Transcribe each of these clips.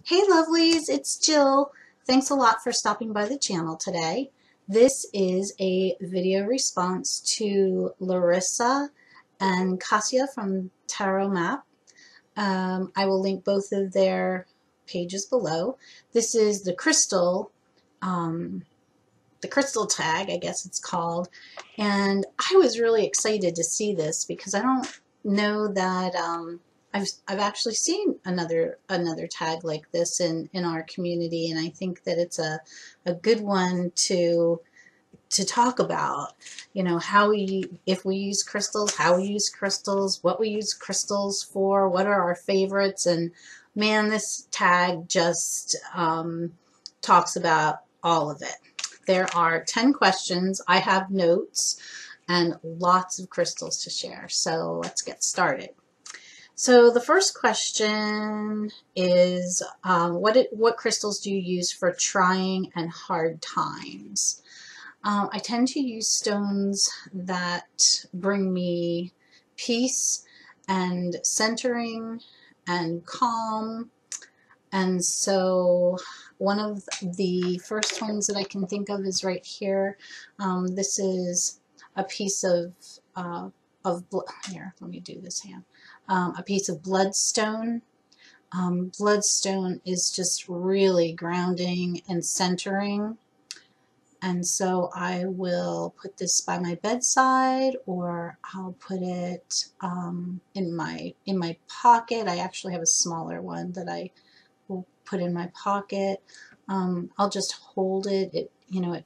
Hey lovelies, it's Jill. Thanks a lot for stopping by the channel today. This is a video response to Larissa and Kasia from Tarot Map. I will link both of their pages below. This is the crystal tag, I guess it's called, and I was really excited to see this because I don't know that I've actually seen another tag like this in our community, and I think that it's a good one to talk about. You know, if we use crystals, how we use crystals, what we use crystals for, what are our favorites, and man, this tag just talks about all of it. There are 10 questions. I have notes and lots of crystals to share. So let's get started. So the first question is, what crystals do you use for trying and hard times? I tend to use stones that bring me peace and centering and calm. And so one of the first ones that I can think of is right here. This is a piece of here, let me do this hand. A piece of bloodstone. Bloodstone is just really grounding and centering. And so I will put this by my bedside, or I'll put it in my pocket. I actually have a smaller one that I will put in my pocket. I'll just hold it. It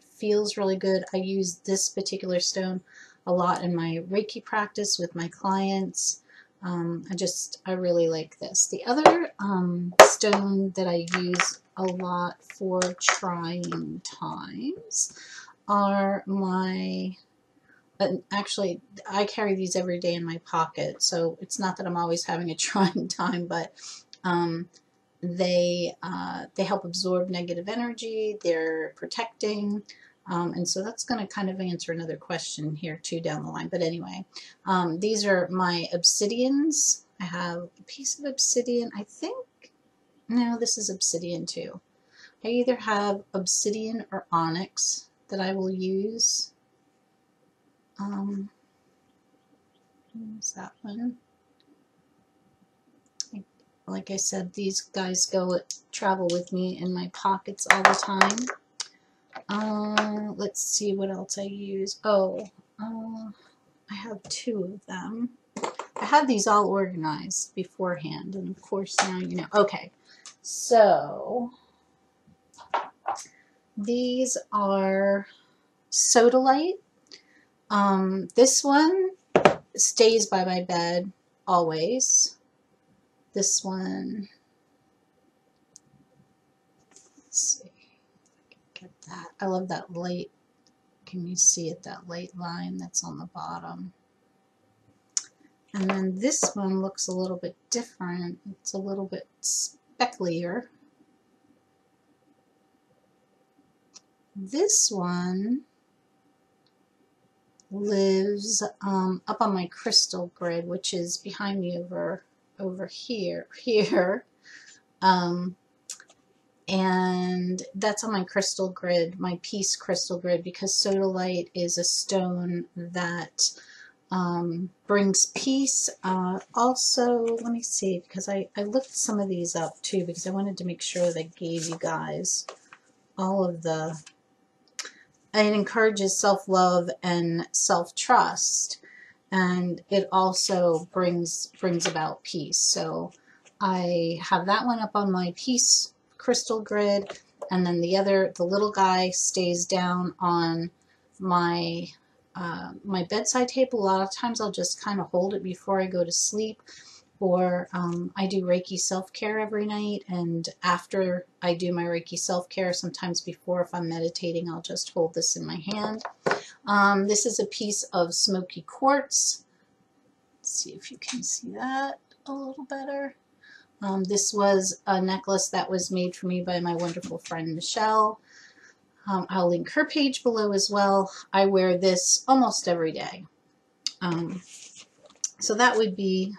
feels really good. I use this particular stone a lot in my Reiki practice with my clients. I really like this. The other stone that I use a lot for trying times are actually I carry these every day in my pocket, so it's not that I'm always having a trying time, but they help absorb negative energy. They're protecting. And so that's going to kind of answer another question here too down the line. But anyway, these are my obsidians. I have a piece of obsidian. I think, no, this is obsidian too. I either have obsidian or onyx that I will use. What's that one? Like I said, these guys travel with me in my pockets all the time. Let's see what else I use. I have two of them. I have these all organized beforehand, and of course now you know. Okay, so these are sodalite. This one stays by my bed always. This one, let's see. Get that. I love that light. Can you see it? That light line that's on the bottom. And then this one looks a little bit different. It's a little bit specklier. This one lives up on my crystal grid, which is behind me over here. And that's on my crystal grid, my peace crystal grid, because sodalite is a stone that brings peace. Also, let me see, because I looked some of these up too, because I wanted to make sure that I gave you guys all of the... It encourages self-love and self-trust, and it also brings about peace. So I have that one up on my peace crystal grid, and then the little guy stays down on my my bedside table. A lot of times I'll just kind of hold it before I go to sleep, or I do Reiki self-care every night, and after I do my Reiki self-care, sometimes before, if I'm meditating, I'll just hold this in my hand. This is a piece of smoky quartz. Let's see if you can see that a little better. This was a necklace that was made for me by my wonderful friend Michelle. I'll link her page below as well. I wear this almost every day. So that would be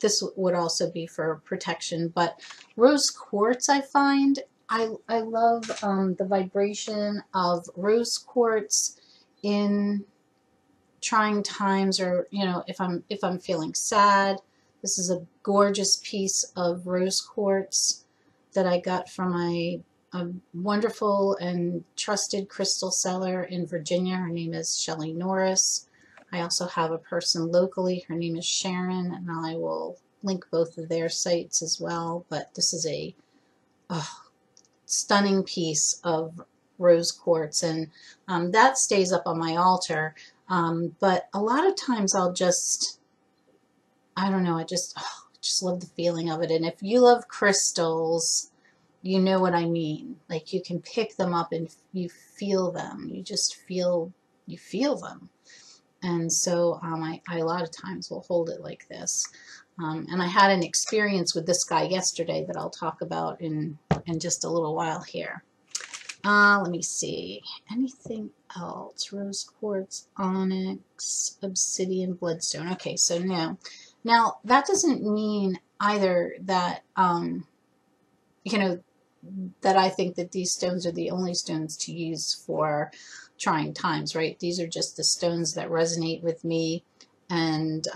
this would also be for protection. But rose quartz, I find, I love the vibration of rose quartz in trying times, or if I'm feeling sad. This is a gorgeous piece of rose quartz that I got from a wonderful and trusted crystal seller in Virginia. Her name is Shelly Norris. I also have a person locally. Her name is Sharon, and I will link both of their sites as well. But this is a stunning piece of rose quartz, and that stays up on my altar. But a lot of times I'll just, I don't know, I just love the feeling of it. And if you love crystals, you know what I mean. Like, you can pick them up and you feel them. You just feel, you feel them. And so I a lot of times will hold it like this. And I had an experience with this guy yesterday that I'll talk about in just a little while here. Let me see. Anything else? Rose quartz, onyx, obsidian, bloodstone. Okay, so no. Now, that doesn't mean either that, that I think that these stones are the only stones to use for trying times, right? These are just the stones that resonate with me. And,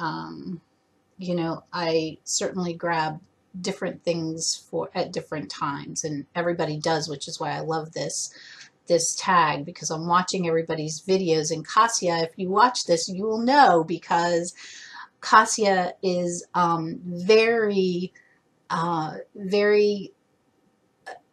I certainly grab different things at different times, and everybody does, which is why I love this tag, because I'm watching everybody's videos. And Cassia, if you watch this, you will know, because Cassia is very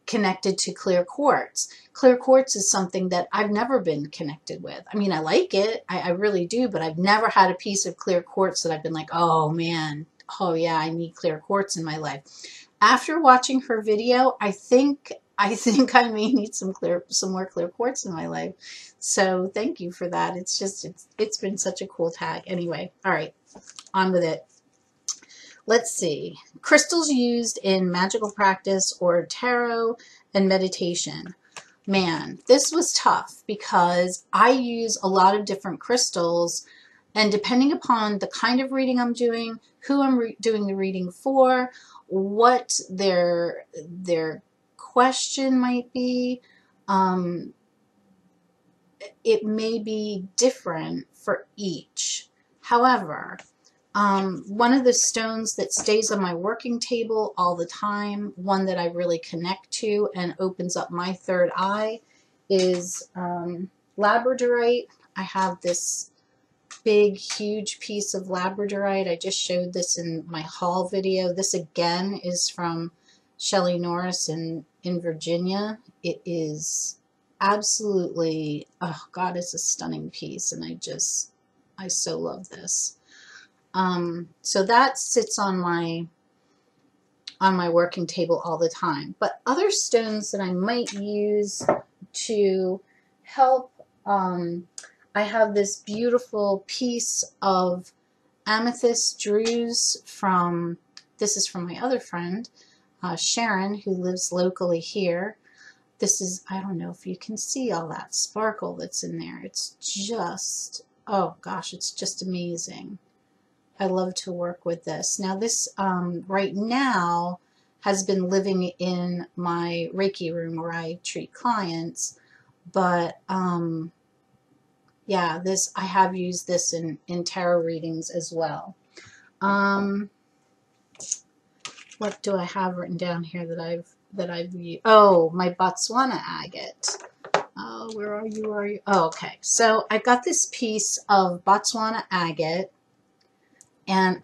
connected to clear quartz. Clear quartz is something that I've never been connected with. I mean, I like it, I really do, but I've never had a piece of clear quartz that I've been like, oh man, oh yeah, I need clear quartz in my life. After watching her video, I think I may need some more clear quartz in my life. So thank you for that. It's been such a cool tag. Anyway, all right, on with it. Let's see. Crystals used in magical practice or tarot and meditation. Man, this was tough, because I use a lot of different crystals, and depending upon the kind of reading I'm doing, who I'm doing the reading for, what their question might be, it may be different for each. However, one of the stones that stays on my working table all the time, one that I really connect to and opens up my third eye, is labradorite. I have this big, huge piece of labradorite. I just showed this in my haul video. This again is from Shelly Norris in Virginia. It is absolutely, oh God, it's a stunning piece, and I so love this. So that sits on my working table all the time. But other stones that I might use to help, I have this beautiful piece of amethyst druze this is from my other friend, Sharon, who lives locally here. This is, I don't know if you can see all that sparkle that's in there. It's just, oh gosh, it's just amazing. I love to work with this. Now this right now has been living in my Reiki room where I treat clients, but yeah, I have used this in tarot readings as well. What do I have written down here that I've used? Oh, my Botswana agate. Oh, where are you? Where are you? Oh, okay. So I got this piece of Botswana agate. And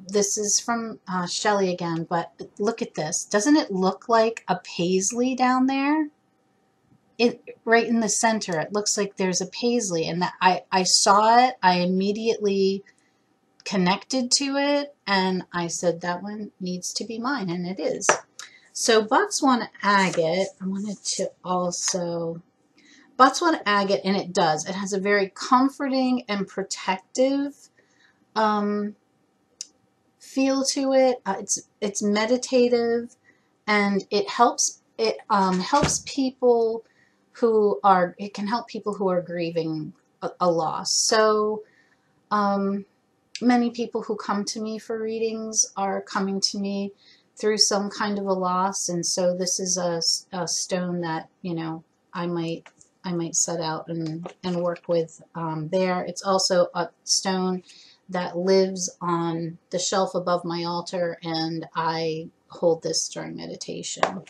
this is from Shelly again, but look at this. Doesn't it look like a paisley down there? Right in the center, it looks like there's a paisley. And that I saw it, I immediately connected to it, and I said, that one needs to be mine, and it is. So Botswana agate, I wanted to also, Botswana agate, and it does. It has a very comforting and protective feel to it. It's meditative, and it helps people who are, it can help people who are grieving a loss. So many people who come to me for readings are coming to me through some kind of a loss, and so this is a stone that, you know, I might set out and work with there. It's also a stone that lives on the shelf above my altar, and I hold this during meditation.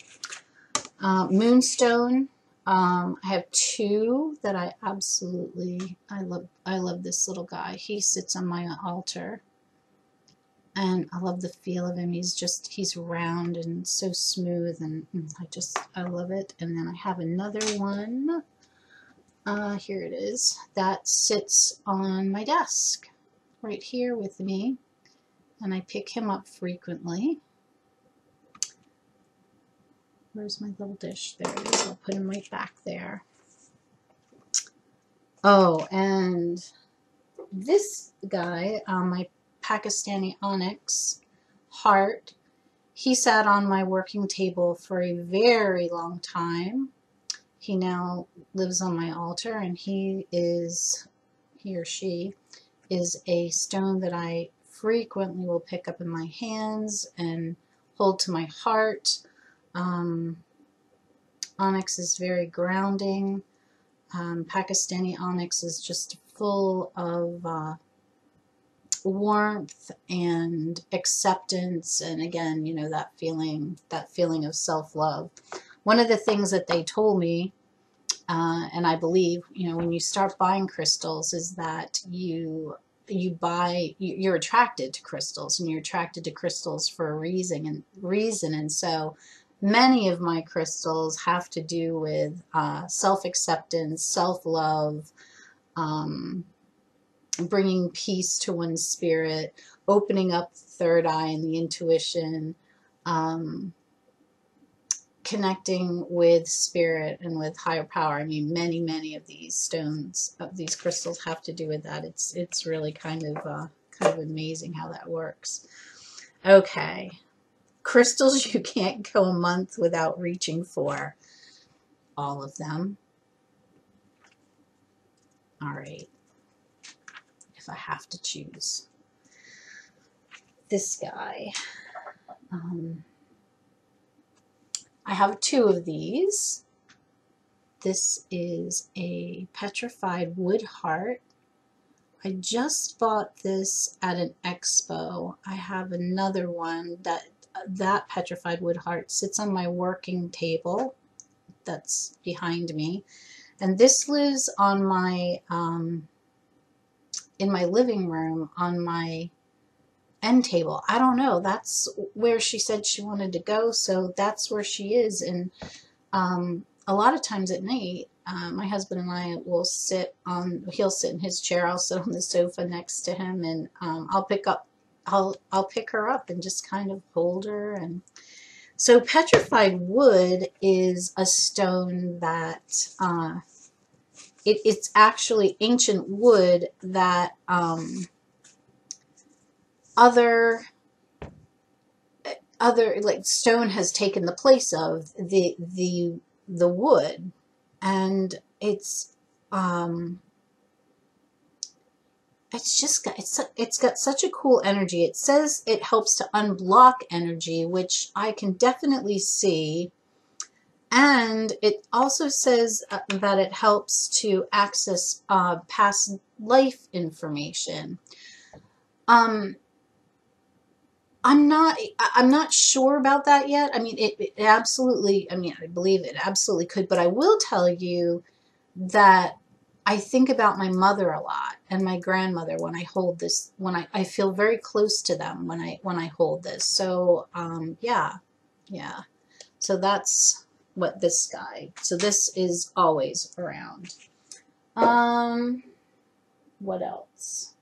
Moonstone. I have two that I absolutely, I love this little guy. He sits on my altar, and I love the feel of him. He's round and so smooth, and I love it. And then I have another one, here it is, that sits on my desk right here with me, and I pick him up frequently. Where's my little dish? There it is. I'll put him right back there. Oh, and this guy, my Pakistani onyx heart, he sat on my working table for a very long time. He now lives on my altar, and he or she is a stone that I frequently will pick up in my hands and hold to my heart. Onyx is very grounding. Pakistani onyx is just full of warmth and acceptance, and again, you know, that feeling of self-love. One of the things that they told me, and I believe, you know, when you start buying crystals, is that you're attracted to crystals, and you're attracted to crystals for a reason, and so many of my crystals have to do with self-acceptance, self-love, bringing peace to one's spirit, opening up the third eye and the intuition, connecting with spirit and with higher power. I mean, many of these stones, these crystals, have to do with that. It's really kind of amazing how that works. Okay, crystals you can't go a month without reaching for. All of them. All right. If I have to choose. This guy. I have two of these. This is a petrified wood heart. I just bought this at an expo. I have another one that petrified wood heart sits on my working table that's behind me, and this lives on my in my living room on my end table. I don't know, that's where she said she wanted to go, so that's where she is. And a lot of times at night, my husband and I will he'll sit in his chair, I'll sit on the sofa next to him, and I'll pick her up and just kind of hold her. And so petrified wood is a stone that it's actually ancient wood that other like stone has taken the place of the wood, and it's got such a cool energy. It says it helps to unblock energy, which I can definitely see. And it also says that it helps to access past life information. I'm not sure about that yet. I mean, it absolutely, I mean, I believe it absolutely could, but I will tell you that I think about my mother a lot and my grandmother when I hold this, when I feel very close to them when I hold this. So, yeah. So that's what this guy, so this is always around. What else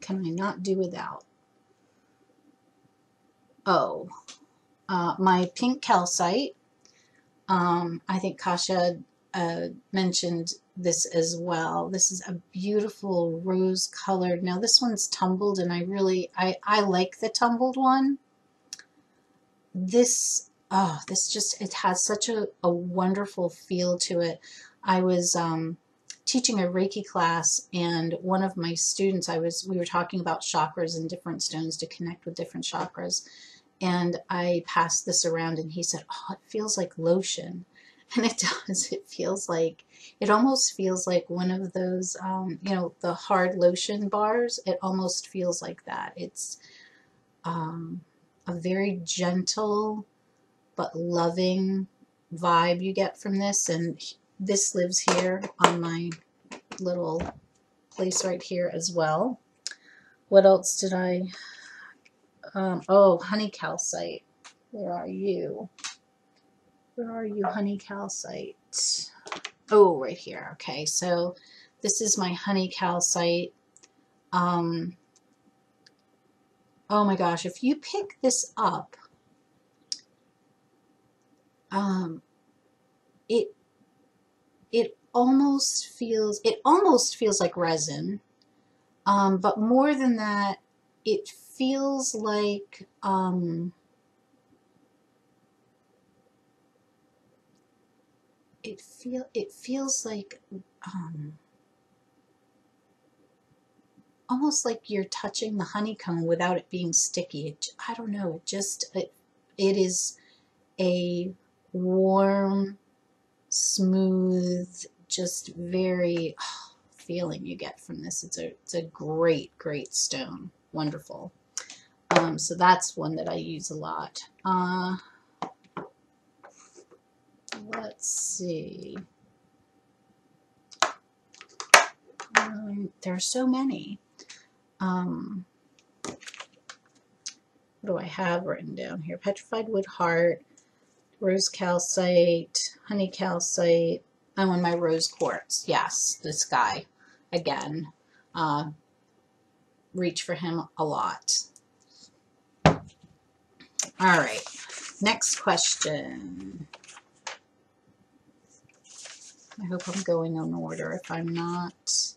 can I not do without? Oh, my pink calcite. I think Kasha mentioned this as well. This is a beautiful rose colored. Now this one's tumbled, and I like the tumbled one. This just, it has such a wonderful feel to it. I was teaching a Reiki class, and one of my students, we were talking about chakras and different stones to connect with different chakras, and I passed this around, and he said, "Oh, it feels like lotion." And it does. It almost feels like one of those, the hard lotion bars. It almost feels like that. It's a very gentle but loving vibe you get from this, and this lives here on my little place right here as well. What else did I, oh, honey calcite. Where are you? Where are you, honey calcite? Oh, right here. Okay, so this is my honey calcite. Oh my gosh, if you pick this up, it almost feels like resin, but more than that, it feels like it feels like almost like you're touching the honeycomb without it being sticky. I don't know. It is a warm, smooth, just very feeling you get from this. It's a great, great stone. Wonderful. So that's one that I use a lot. Let's see. There are so many. What do I have written down here? Petrified wood heart, rose calcite, honey calcite, and my rose quartz. Yes, this guy. Again, reach for him a lot. All right, next question. I hope I'm going in order. If I'm not,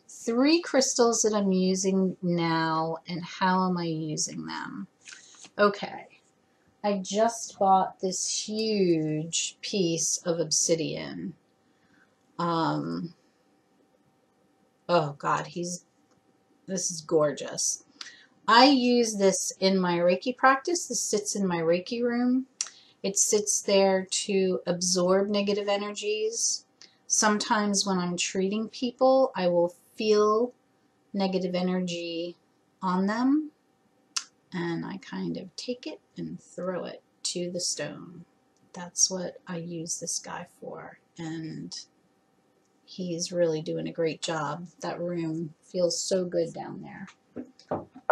3 crystals that I'm using now, and how am I using them? Okay, I just bought this huge piece of obsidian. Oh God, this is gorgeous. I use this in my Reiki practice. This sits in my Reiki room. It sits there to absorb negative energies. Sometimes when I'm treating people, I will feel negative energy on them, and I kind of take it and throw it to the stone. That's what I use this guy for, and he's really doing a great job. That room feels so good down there.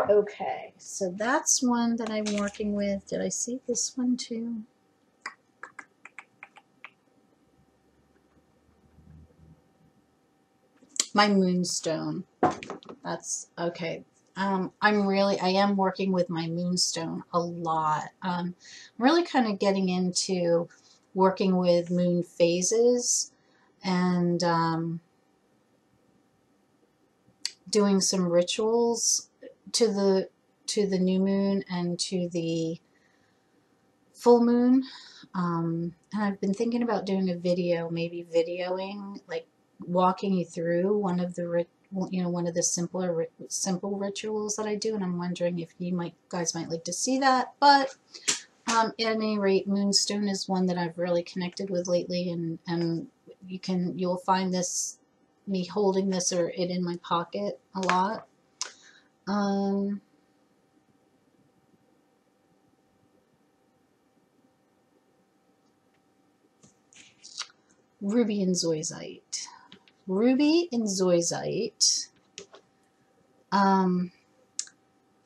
Okay, so that's one that I'm working with. Did I see this one too? My moonstone. That's okay. I am working with my moonstone a lot. I'm really kind of getting into working with moon phases and doing some rituals to the new moon and to the full moon. And I've been thinking about doing a video, maybe videoing, like walking you through one of the simple rituals that I do, and I'm wondering if you guys might like to see that. But at any rate, moonstone is one that I've really connected with lately, and you'll find me holding this or it in my pocket a lot. Ruby and zoisite. Ruby and zoisite.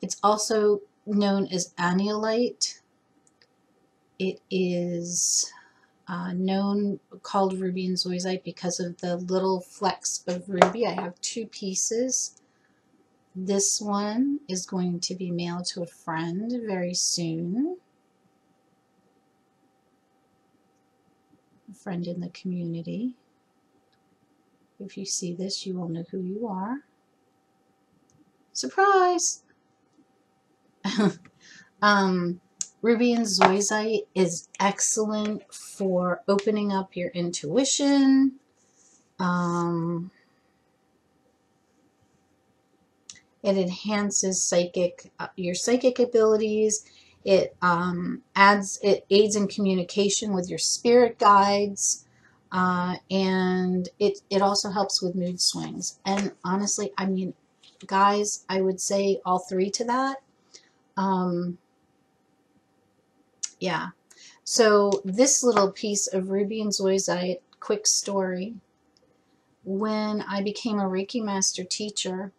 It's also known as aniolite. It is called ruby and zoisite because of the little flecks of ruby. I have 2 pieces. This one is going to be mailed to a friend very soon. A friend in the community. If you see this, you will know who you are. Surprise! Ruby and zoisite is excellent for opening up your intuition, Um, it enhances your psychic abilities. It it aids in communication with your spirit guides, and it also helps with mood swings. And honestly, I mean, guys, I would say all three to that. Um, yeah. So this little piece of ruby and zoisite, quick story. When I became a Reiki master teacher,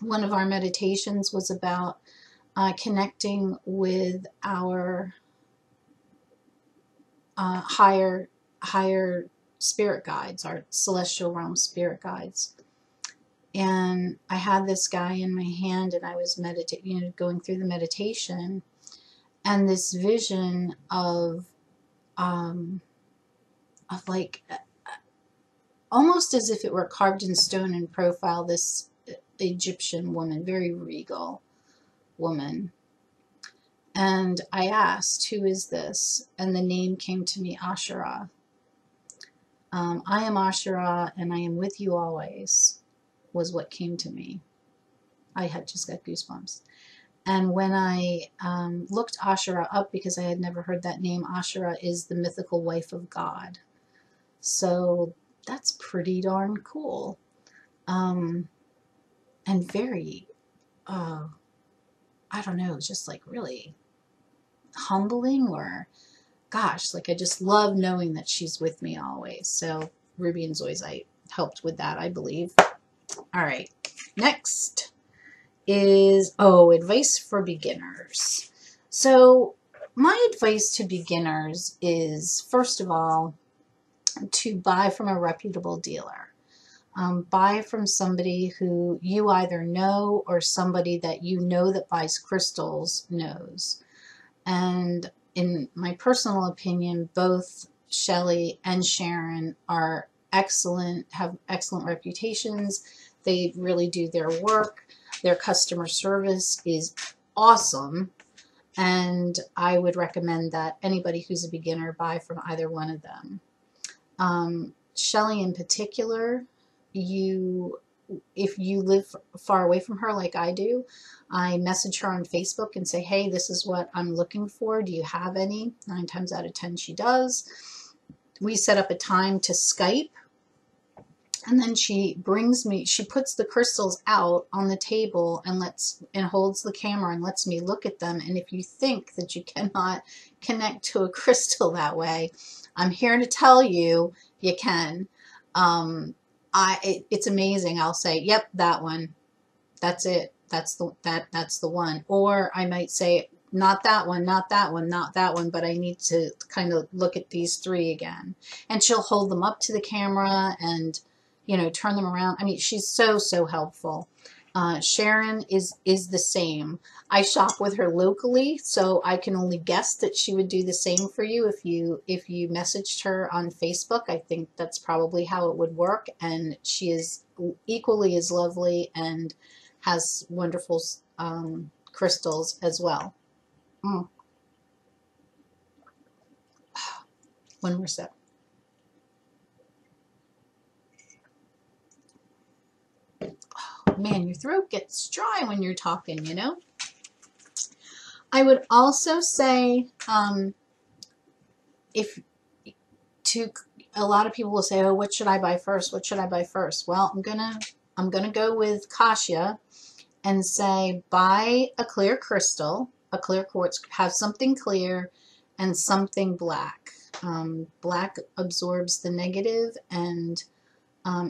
one of our meditations was about connecting with our higher spirit guides, our celestial realm spirit guides. And I had this guy in my hand, and I was meditating, going through the meditation, and this vision of like almost as if it were carved in stone in profile, this Egyptian woman, very regal woman. And I asked, who is this? And the name came to me, Ashura. I am Ashura, and I am with you always, was what came to me. I had just got goosebumps. And when I looked Ashura up, because I had never heard that name, Ashura is the mythical wife of God. So that's pretty darn cool. And very, I don't know, just like really humbling, or gosh, like I just love knowing that she's with me always. So ruby and zoisite helped with that, I believe. All right, next is, advice for beginners. So my advice to beginners is, first of all, to buy from a reputable dealer. Buy from somebody who you either know, or somebody that you know that buys crystals knows. And in my personal opinion, both Shelley and Sharon are excellent, have excellent reputations. They really do their work. Their customer service is awesome. And I would recommend that anybody who's a beginner buy from either one of them. Shelley in particular, if you live far away from her like I do, I message her on Facebook and say, hey, this is what I'm looking for. Do you have any? 9 times out of 10 she does. We set up a time to Skype, and then she puts the crystals out on the table and holds the camera and lets me look at them. And if you think that you cannot connect to a crystal that way, I'm here to tell you, you can. It's amazing. I'll say, yep, that one. That's it. That's the one. Or I might say, not that one, not that one, not that one, but I need to kind of look at these 3 again. And she'll hold them up to the camera and, turn them around. I mean, she's so helpful. Sharon is the same. I shop with her locally, so I can only guess that she would do the same for you if you messaged her on Facebook. I think that's probably how it would work, and she is equally as lovely and has wonderful crystals as well. One more sip. Man, your throat gets dry when you're talking, I would also say, a lot of people will say, oh, what should I buy first? What should I buy first? Well, I'm gonna go with Kasha and say, buy a clear crystal, a clear quartz, have something clear and something black. Black absorbs the negative and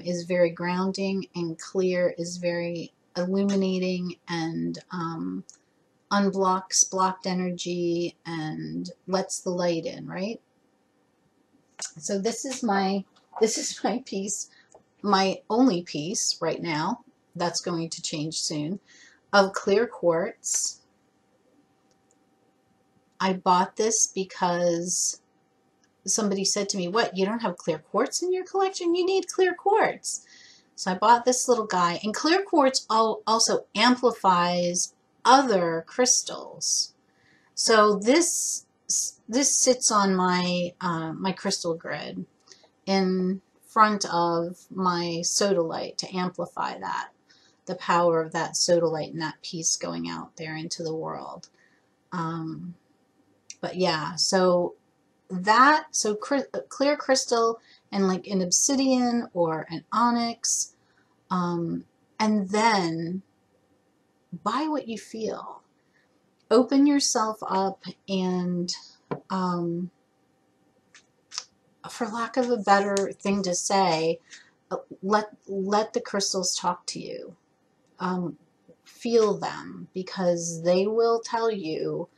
is very grounding, and clear is very illuminating and unblocks blocked energy and lets the light in, right? So this is my piece, my only piece right now. That's going to change soon, of clear quartz. I bought this because somebody said to me, what, you don't have clear quartz in your collection? You need clear quartz. So I bought this little guy, and clear quartz also amplifies other crystals. So this sits on my my crystal grid in front of my sodalite to amplify that, the power of that sodalite and that piece going out there into the world. But yeah, so clear crystal and like an obsidian or an onyx, and then buy what you feel. Open yourself up and, for lack of a better thing to say, let the crystals talk to you. Feel them, because they will tell you,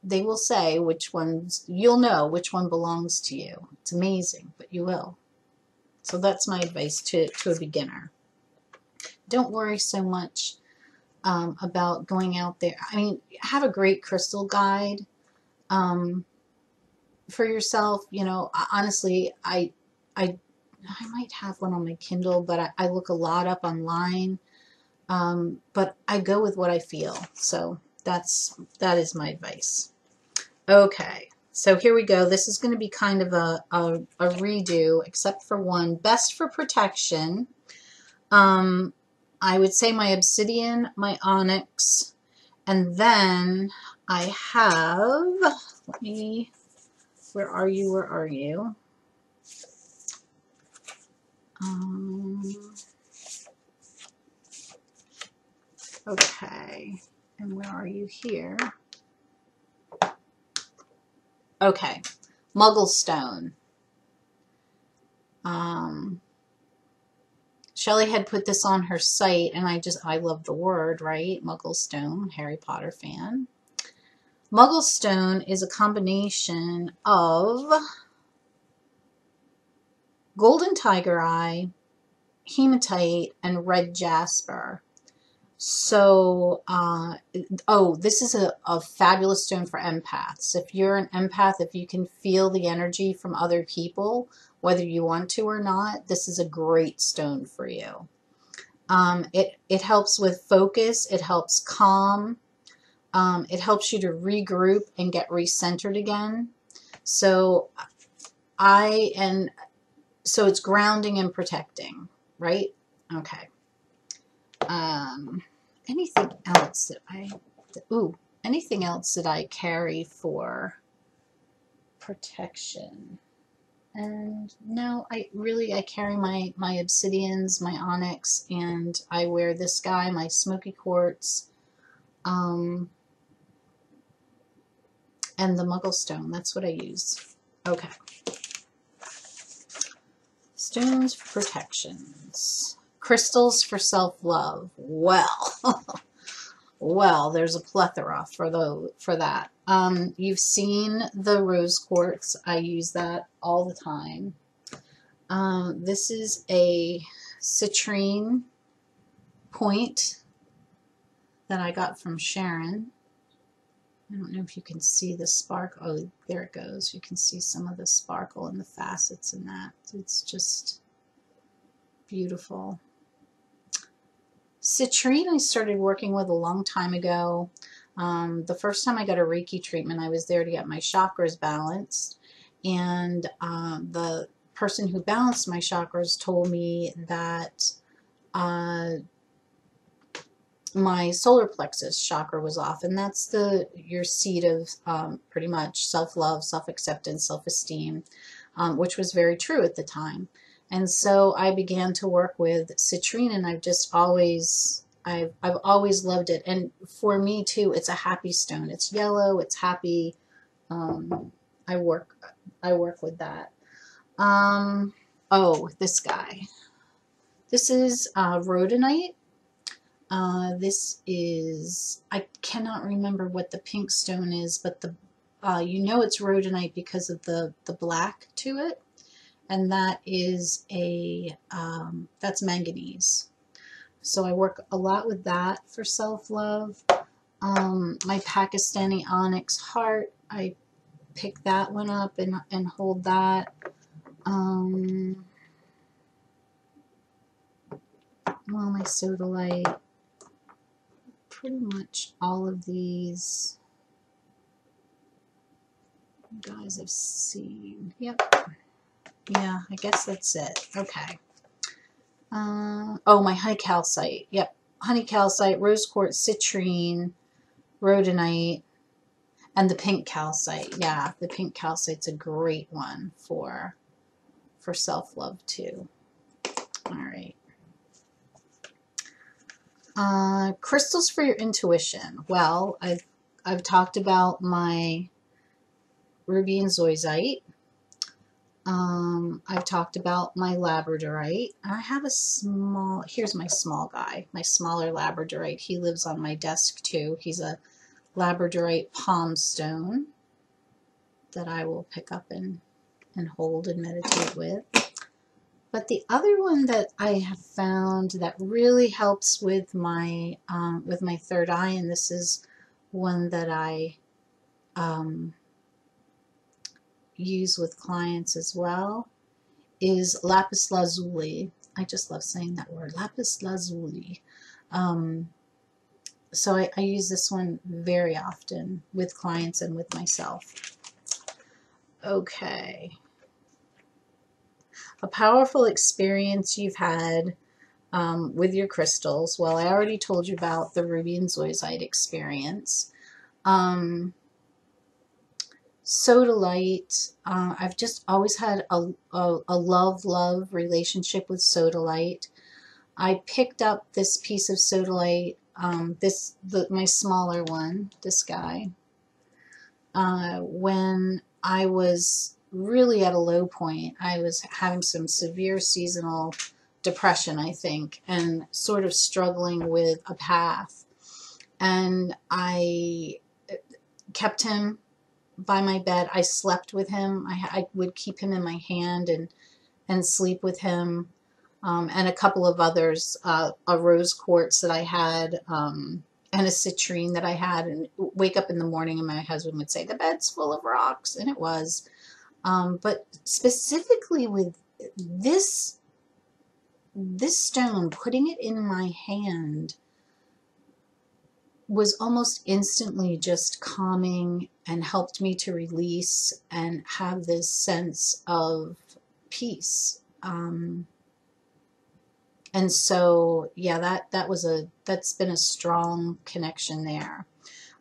they will say which ones, you'll know which one belongs to you. It's amazing, but you will. So that's my advice to a beginner. Don't worry so much about going out there. I mean, have a great crystal guide for yourself. You know, honestly, I might have one on my Kindle, but I look a lot up online. But I go with what I feel. So that is my advice. Okay, so here we go. This is going to be kind of a redo, except for one. Best for protection. I would say my obsidian, my onyx, and then I have, let me, where are you, where are you? Okay, and where are you here? Okay, Muggle Stone. Shelley had put this on her site, and I love the word, right? Muggle Stone, Harry Potter fan. Muggle Stone is a combination of golden tiger eye, hematite, and red jasper. So, this is a fabulous stone for empaths. If you're an empath, if you can feel the energy from other people, whether you want to or not, this is a great stone for you. It helps with focus. It helps calm. It helps you to regroup and get recentered again. So so it's grounding and protecting, right? Okay. Anything else that I carry for protection? And no, I carry my obsidians, my onyx, and I wear this guy, my smoky quartz, and the Muggle Stone. That's what I use. Okay. Stones for protections. Crystals for self-love. Well, well, there's a plethora for that. You've seen the rose quartz. I use that all the time. This is a citrine point that I got from Sharon. I don't know if you can see the sparkle. Oh, there it goes. You can see some of the sparkle and the facets in that. It's just beautiful. Citrine I started working with a long time ago. The first time I got a Reiki treatment, I was there to get my chakras balanced. And the person who balanced my chakras told me that my solar plexus chakra was off, and that's your seat of pretty much self-love, self-acceptance, self-esteem, which was very true at the time. And so I began to work with citrine, and I've always loved it. And for me too, it's a happy stone. It's yellow. It's happy. I work with that. Oh, this guy. This is rhodonite. This is, I cannot remember what the pink stone is, but you know it's rhodonite because of the black to it, and that is that's manganese. So I work a lot with that for self-love. My Pakistani onyx heart, I pick that one up and hold that. Well, my sodalite. Pretty much all of these guys I've seen. Yep. Yeah, I guess that's it. Okay. Oh, my honey calcite. Yep. Honey calcite, rose quartz, citrine, rhodonite, and the pink calcite. Yeah, the pink calcite's a great one for self-love too. All right. Crystals for your intuition. Well, I've talked about my ruby and zoisite. I've talked about my labradorite. I have a small, here's my small guy, my smaller labradorite. He lives on my desk too. He's a labradorite palm stone that I will pick up and hold and meditate with. But the other one that I have found that really helps with my third eye, and this is one that I use with clients as well, is lapis lazuli. I just love saying that word, lapis lazuli. So I use this one very often with clients and with myself. Okay. A powerful experience you've had with your crystals. Well, I already told you about the ruby and zoisite experience. Sodalite, I've just always had a love relationship with sodalite. I picked up this piece of sodalite, my smaller one, this guy, when I was really at a low point. I was having some severe seasonal depression, I think, and sort of struggling with a path. And I kept him by my bed. I slept with him. I would keep him in my hand and sleep with him, and a couple of others, a rose quartz that I had, and a citrine that I had, and wake up in the morning and my husband would say, the bed's full of rocks, and it was. But specifically with this stone, putting it in my hand was almost instantly just calming and helped me to release and have this sense of peace. And so, yeah, that's been a strong connection there.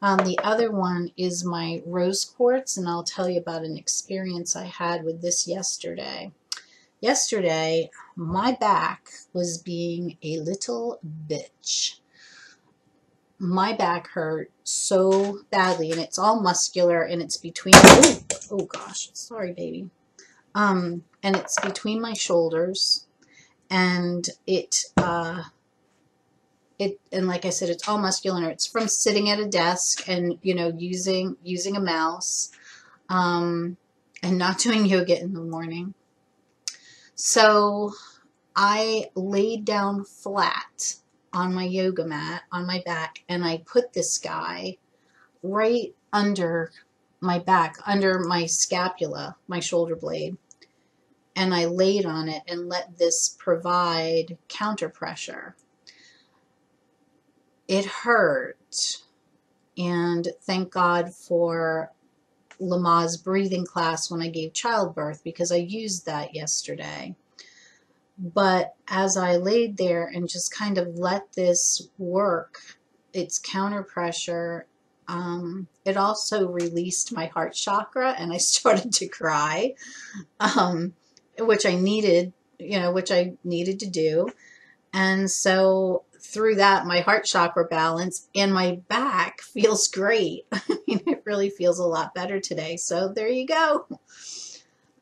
The other one is my rose quartz, and I'll tell you about an experience I had with this yesterday. Yesterday, my back was being a little bitch. My back hurt so badly, and it's all muscular, and it's between, oh gosh, sorry baby. And it's between my shoulders, and and like I said, it's all muscular. It's from sitting at a desk and, using a mouse, and not doing yoga in the morning. So I laid down flat on my yoga mat on my back, and I put this guy right under my back, under my scapula, my shoulder blade, and I laid on it and let this provide counter pressure. It hurt, and thank God for Lamaze breathing class when I gave childbirth, because I used that yesterday. But as I laid there and just kind of let this work, its counter pressure, it also released my heart chakra, and I started to cry, which I needed, to do. And so through that, my heart chakra balance and my back feels great. I mean, it really feels a lot better today. So there you go.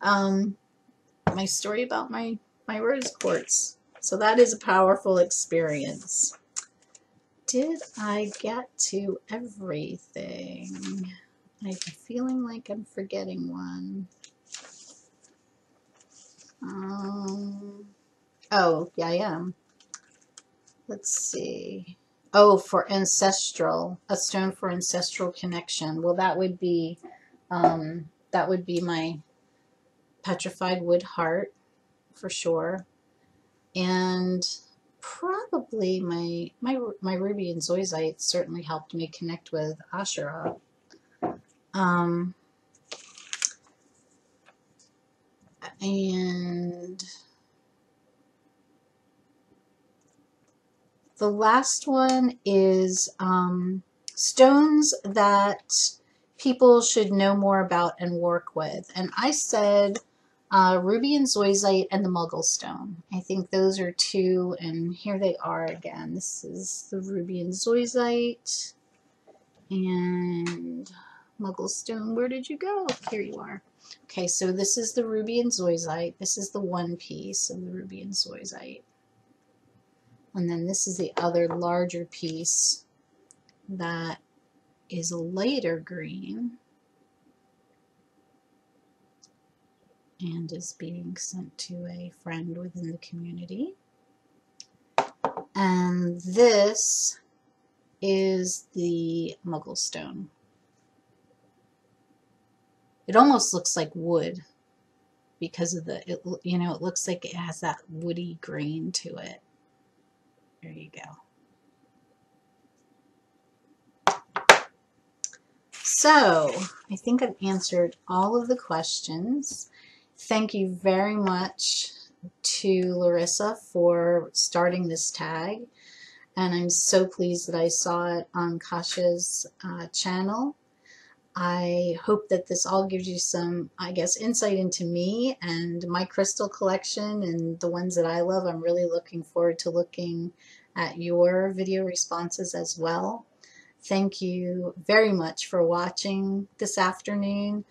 My story about my rose quartz. So that is a powerful experience. Did I get to everything? I'm feeling like I'm forgetting one. Oh, yeah, I am. Let's see. Oh, for ancestral, a stone for ancestral connection. Well, that would be my petrified wood heart, for sure. And probably my ruby and zoisite certainly helped me connect with Asherah. And the last one is stones that people should know more about and work with. And I said ruby and zoisite and the muggle stone. I think those are two, and here they are again. This is the ruby and zoisite and muggle stone. Where did you go? Here you are. Okay, so this is the ruby and zoisite. This is the one piece of the ruby and zoisite. And then this is the other larger piece that is a lighter green and is being sent to a friend within the community. And this is the muggle stone. It almost looks like wood because of the, it looks like it has that woody grain to it. There you go. So I think I've answered all of the questions. Thank you very much to Larissa for starting this tag, and I'm so pleased that I saw it on Kasha's channel. I hope that this all gives you some, I guess, insight into me and my crystal collection and the ones that I love. I'm really looking forward to looking at your video responses as well. Thank you very much for watching this afternoon.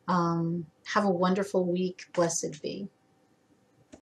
Have a wonderful week. Blessed be.